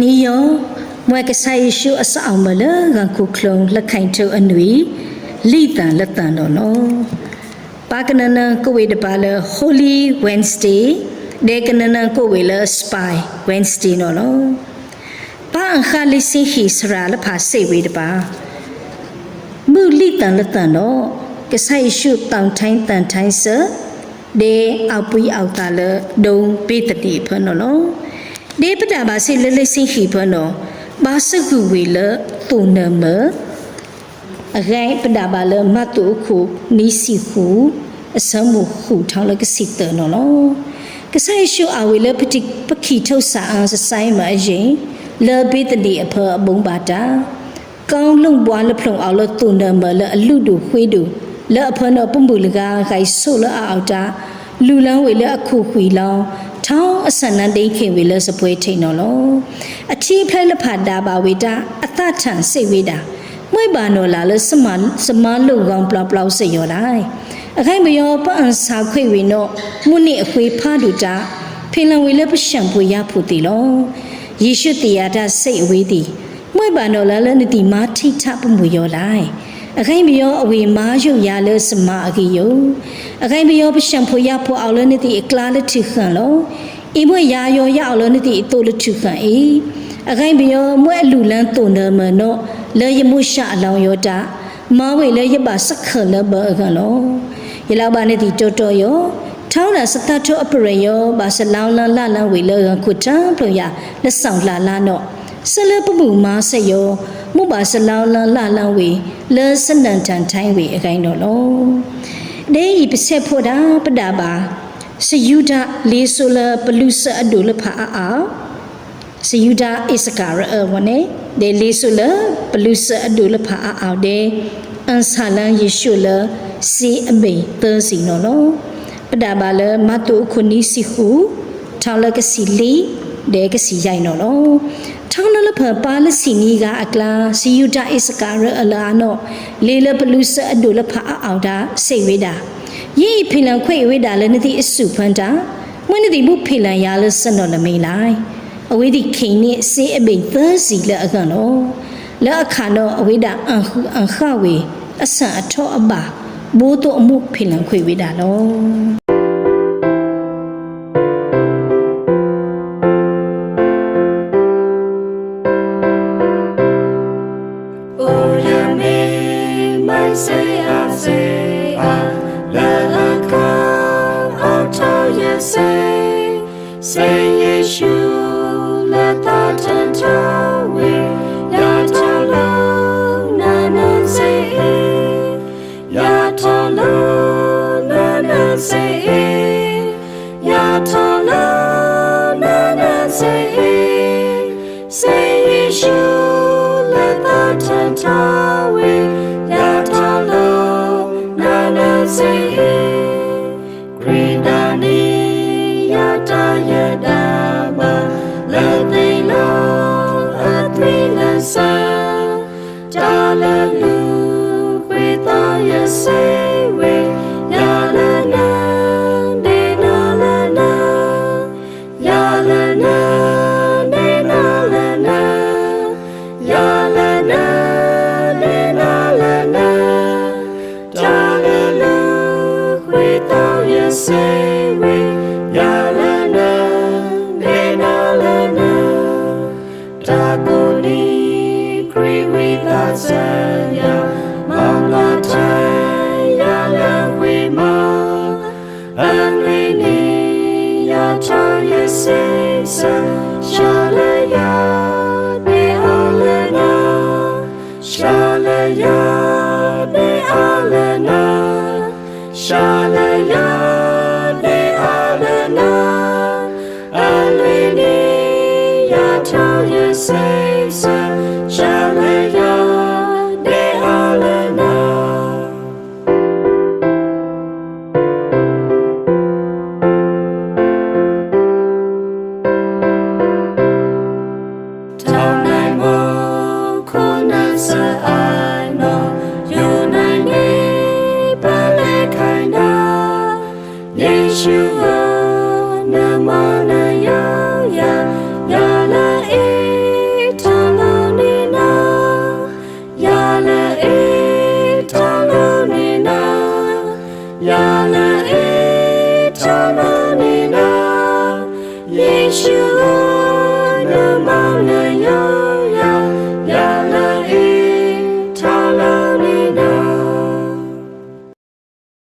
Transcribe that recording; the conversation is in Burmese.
နီယောမွဲကဆိုင်ရှုအစအောင်မလကခုခလုံးလက်ခိုင်ထုအနွေလိတန်လက်တန်တော့နော်ပါကနနကိုဝေတပါလ Holy Wednesday ဒေကနနကိုဝေလ Spy Wednesday နော်ပါခါလိစီဟိစရာလဖာစေဝေတပါမူလိတန်လက်တန်တော့ကဆိုင်ရှုတောင်ထိုင်းတန်ထိုင်းစဒေအပွီအောက်တာလဒုံပိတတိဖနော်ဒေပတာပါစီလလိစီဟိဖနော်ဘာစကူဝေလတုန်နမအဂိုင်ပဒါပါလမတ်တုခုနီစီခုအစမှုခုထောင်းလကစီတနော်ကဆိုင်ရှုအဝေလပတိပခိထုတ်စာအစဆိုင်မအရင်လေပိတတိအဖအဘုံပါတာကောင်းလုံပွားလဖလုံအောင်လတုန်နမလအလူတူခွေးတူလေအဖနော်ပုံပူလကခိုင်ဆုလအောက်တာလူလန်းဝေလအခုခွေလောင်းထောင်းအစနန်ဒိခင်ဝေလစပွဲထိန်နော်အချီဖလဲလဖတာပါဝေတာအသထန်စိတ်ဝေတာမွေပါနော်လာလစမလုံကောင်ပလောက်ပလောက်စေရောတိုင်းအခိုင်မယောပန်စာခွေဝေနော်မှုနိအခွေဖားတူတာဖင်လံဝေလပရှံပွေရဖို့တီလောယေရှုတရားတာစိတ်အဝေးတီမွေပါနော်လာလနတိမာထိထပမှုရောတိုင်းအခိုင်မယောအဝေမာရုပ်ရလစမအကိယအခိုင်မယောပရှံဖွေရဖို့အောင်လနတိအကလာလတိခန့်လောအိမွေရာယောရအောင်လနတိအတိုလတိခန့်အေအခိုင်မယောမွဲလူလန်းတုန်တယ်မနောလေယမှုရှာအလောင်းယောတာမောဝေလေယပါစခလဘခန့်လောယလောက်ပါနတိတောတောယောထောင်းတာစတထောအပရယောဘာစလောင်းလလလဝေလေခုတံပလရလက်ဆောင်လာလာနောဆလပမှုမာဆယောမုပါစလောင်းလလဝေလဲစနန်တန်ထိုင်းဝေအကိုင်းတော့လောဒေဤပဆက်ဖို့တာပဒါပါစယူဒလေဆိုလပလူဆအဒုလဖာအာစယူဒအစ္စကာရဝနေဒေလေဆိုလပလူဆအဒုလဖာအာဒေအန်ဆာလန်ယေရှုလစီအမေသစီနော်လောပဒါပါလမတုခုနီစီခုထောင်းလကစီလီဒေကစီရိုင်နော်လောထောင်းလဖပါလစီနီကအကလာစီယူဒအစ္စကာရအလာနောလေလပလူဆအဒုလဖာအောင်တာစိတ်ဝေးတာယေဖီလန်ခွေဝေးတာလည်းနတိအစုဖန်တာမွနတိဘုဖီလန်ရလစနော်လမေးလိုက်အဝေးဒီခိန်နိစေအဘိသစီလအကန်နောလဲအခါနောအဝေးတာအန်ခုအန်ခဝေအဆန်အထောအပါဘိုးတို့အမှုဖီလန်ခွေဝေးတာလောSay Yeshua, let that away. Yatalo, nana say, Yatalo, nana say, Yatalo, nana say. Say Yeshua, let that away. Yatalo, nana say. Gridani. Yadaba, let the Lord a thriller Hallelujah, with all your say, Yalana, Dinalana, Yalana, Dinalana, Yalana, Dinalana, Hallelujah, with all your say. Sanya Mangataya Lawima Anrini Yataya Sesa Shalaya De Alena Shalaya De Alena Shalaya De Alena Anrini Yataya Sesa Shalaya Yeshua, Namana, Ya, Ya, La, Talonina, Yala Talonina, Yeshua, no Mama,